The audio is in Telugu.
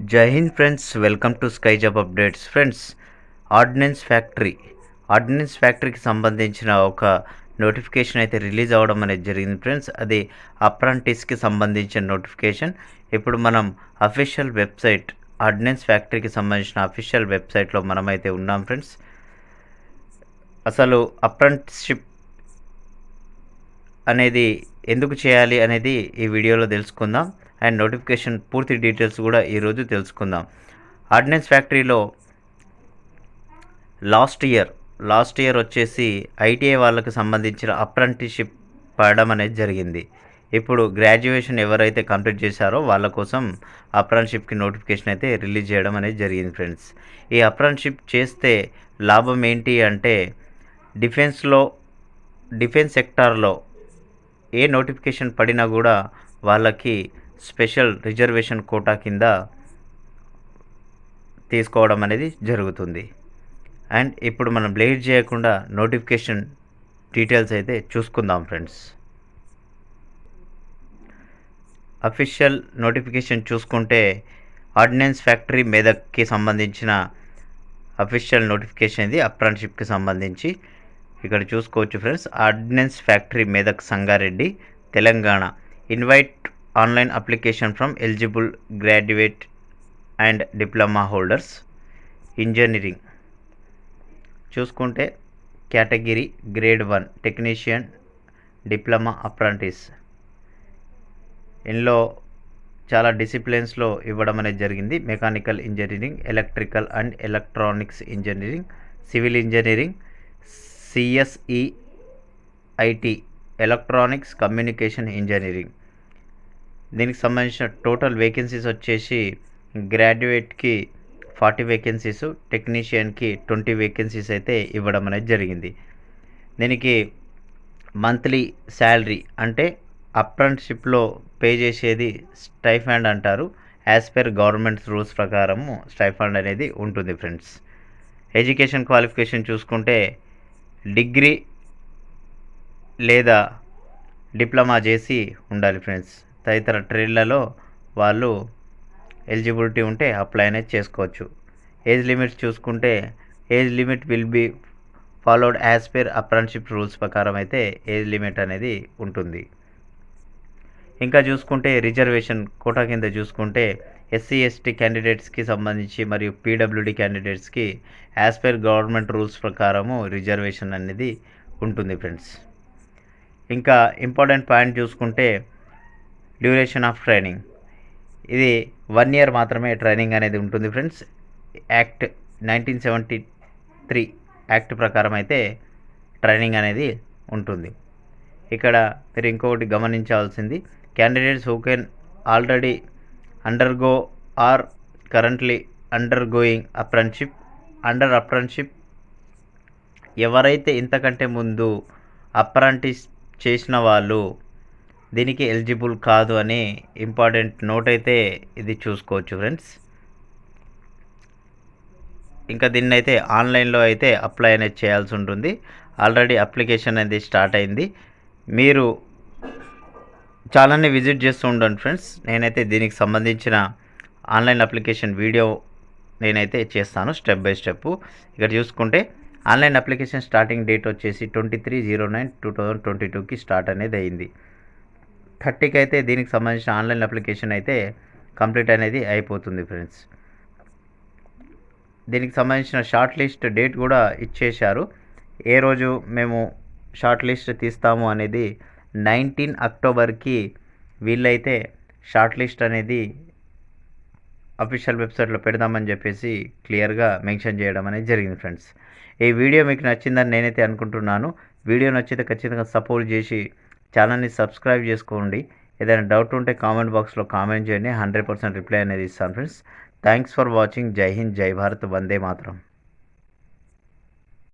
జై Hind friends, welcome to Sky Job Updates. Friends, ordnance ఫ్యాక్టరీకి సంబంధించిన ఒక నోటిఫికేషన్ అయితే రిలీజ్ అవ్వడం అనేది జరిగింది ఫ్రెండ్స్. అది అప్రెంటిస్కి సంబంధించిన నోటిఫికేషన్. ఇప్పుడు మనం అఫీషియల్ వెబ్సైట్, ఆర్డినెన్స్ ఫ్యాక్టరీకి సంబంధించిన అఫీషియల్ వెబ్సైట్లో మనమైతే ఉన్నాం ఫ్రెండ్స్. అసలు అప్రెంటిస్షిప్ అనేది ఎందుకు చేయాలి అనేది ఈ వీడియోలో తెలుసుకుందాం. అండ్ నోటిఫికేషన్ పూర్తి డీటెయిల్స్ కూడా ఈరోజు తెలుసుకుందాం. ఆర్డినెన్స్ ఫ్యాక్టరీలో లాస్ట్ ఇయర్ వచ్చేసి ఐటీఐ వాళ్ళకి సంబంధించిన అప్రెంటిస్షిప్ పడడం అనేది జరిగింది. ఇప్పుడు గ్రాడ్యుయేషన్ ఎవరైతే కంప్లీట్ చేశారో వాళ్ళ కోసం అప్రెంటిస్షిప్కి నోటిఫికేషన్ అయితే రిలీజ్ చేయడం అనేది జరిగింది ఫ్రెండ్స్. ఈ అప్రెంటిస్షిప్ చేస్తే లాభం ఏంటి అంటే, డిఫెన్స్ సెక్టార్లో ఏ నోటిఫికేషన్ పడినా కూడా వాళ్ళకి స్పెషల్ రిజర్వేషన్ కోటా కింద తీసుకోవడం అనేది జరుగుతుంది. అండ్ ఇప్పుడు మనం లేట్ చేయకుండా నోటిఫికేషన్ డీటెయిల్స్ అయితే చూసుకుందాం ఫ్రెండ్స్. అఫీషియల్ నోటిఫికేషన్ చూసుకుంటే ఆర్డినెన్స్ ఫ్యాక్టరీ మెదక్కి సంబంధించిన అఫీషియల్ నోటిఫికేషన్ ఇది అప్రెంటిస్షిప్కి సంబంధించి. ఇక్కడ చూసుకోవచ్చు friends. Ordinance factory Medak Sangareddy Telangana invite online application from eligible graduate and diploma holders. Engineering చూసుకుంటే category grade 1 technician, diploma, apprentice. ఇందులో చాలా డిసిప్లిన్స్లో ఇవ్వడం అనేది జరిగింది. Mechanical engineering, electrical and electronics engineering, civil engineering, CSE IT, electronics communication engineering. దీనికి సంబంధించిన టోటల్ వేకెన్సీస్ వచ్చేసి గ్రాడ్యుయేట్కి 40 వేకెన్సీస్, టెక్నీషియన్కి 20 వేకెన్సీస్ అయితే ఇవ్వడం అనేది జరిగింది. దీనికి మంత్లీ శాలరీ అంటే అప్రెంటిస్షిప్లో పే చేసేది స్టైఫండ్ అంటారు. యాజ్ పర్ గవర్నమెంట్ రూల్స్ ప్రకారము స్టైఫండ్ అనేది ఉంటుంది ఫ్రెండ్స్. ఎడ్యుకేషన్ క్వాలిఫికేషన్ చూసుకుంటే డిగ్రీ లేదా డిప్లొమా చేసి ఉండాలి ఫ్రెండ్స్. తదితర ట్రేడ్లలో వాళ్ళు ఎలిజిబిలిటీ ఉంటే అప్లై అనేది చేసుకోవచ్చు. ఏజ్ లిమిట్స్ చూసుకుంటే age limit will be followed as per apprenticeship rules ప్రకారం అయితే ఏజ్ లిమిట్ అనేది ఉంటుంది. ఇంకా చూసుకుంటే రిజర్వేషన్ కోటా కింద చూసుకుంటే ఎస్సీ ఎస్టీ క్యాండిడేట్స్కి సంబంధించి మరియు పీడబ్ల్యూడి క్యాండిడేట్స్కి యాజ్ పర్ గవర్నమెంట్ రూల్స్ ప్రకారము రిజర్వేషన్ అనేది ఉంటుంది ఫ్రెండ్స్. ఇంకా ఇంపార్టెంట్ పాయింట్ చూసుకుంటే డ్యూరేషన్ ఆఫ్ ట్రైనింగ్. ఇది 1 year మాత్రమే ట్రైనింగ్ అనేది ఉంటుంది ఫ్రెండ్స్. యాక్ట్ 1973 యాక్ట్ ప్రకారం అయితే ట్రైనింగ్ అనేది ఉంటుంది. ఇక్కడ మీరు ఇంకొకటి గమనించాల్సింది, candidates who can already undergo or currently undergoing apprenticeship ఎవరైతే ఇంతకంటే ముందు అప్రెంటిస్ చేసిన వాళ్ళు దీనికి ఎలిజిబుల్ కాదు అని ఇంపార్టెంట్ నోట్ అయితే ఇది చూసుకోవచ్చు ఫ్రెండ్స్. ఇంకా దీన్ని అయితే ఆన్లైన్లో అయితే అప్లై అనేది చేయాల్సి ఉంటుంది. ఆల్రెడీ అప్లికేషన్ అనేది స్టార్ట్ అయింది. మీరు ఛానల్ని విజిట్ చేస్తూ ఉండండి ఫ్రెండ్స్. నేనైతే దీనికి సంబంధించిన ఆన్లైన్ అప్లికేషన్ వీడియో నేనైతే చేస్తాను స్టెప్ బై స్టెప్. ఇక్కడ చూసుకుంటే ఆన్లైన్ అప్లికేషన్ స్టార్టింగ్ డేట్ వచ్చేసి 23/09/2022కి స్టార్ట్ అనేది అయింది. 30కి అయితే దీనికి సంబంధించిన ఆన్లైన్ అప్లికేషన్ అయితే కంప్లీట్ అనేది అయిపోతుంది ఫ్రెండ్స్. దీనికి సంబంధించిన షార్ట్ లిస్ట్ డేట్ కూడా ఇచ్చేశారు. ఏ రోజు మేము షార్ట్ లిస్ట్ తీస్తాము అనేది 19 అక్టోబర్కి వీళ్ళైతే షార్ట్ లిస్ట్ అనేది అఫీషియల్ వెబ్సైట్లో పెడదామని చెప్పేసి క్లియర్గా మెన్షన్ చేయడం అనేది జరిగింది ఫ్రెండ్స్. ఈ వీడియో మీకు నచ్చిందని నేనైతే అనుకుంటున్నాను. వీడియో నచ్చితే ఖచ్చితంగా సపోర్ట్ చేసి ఛానల్ని సబ్స్క్రైబ్ చేసుకోండి. ఏదైనా డౌట్ ఉంటే కామెంట్ బాక్స్లో కామెంట్ చేయండి. 100% రిప్లై అనేది ఇస్తాను ఫ్రెండ్స్. Thanks for watching. జై హింద్, జై భారత్, వందే మాతరం.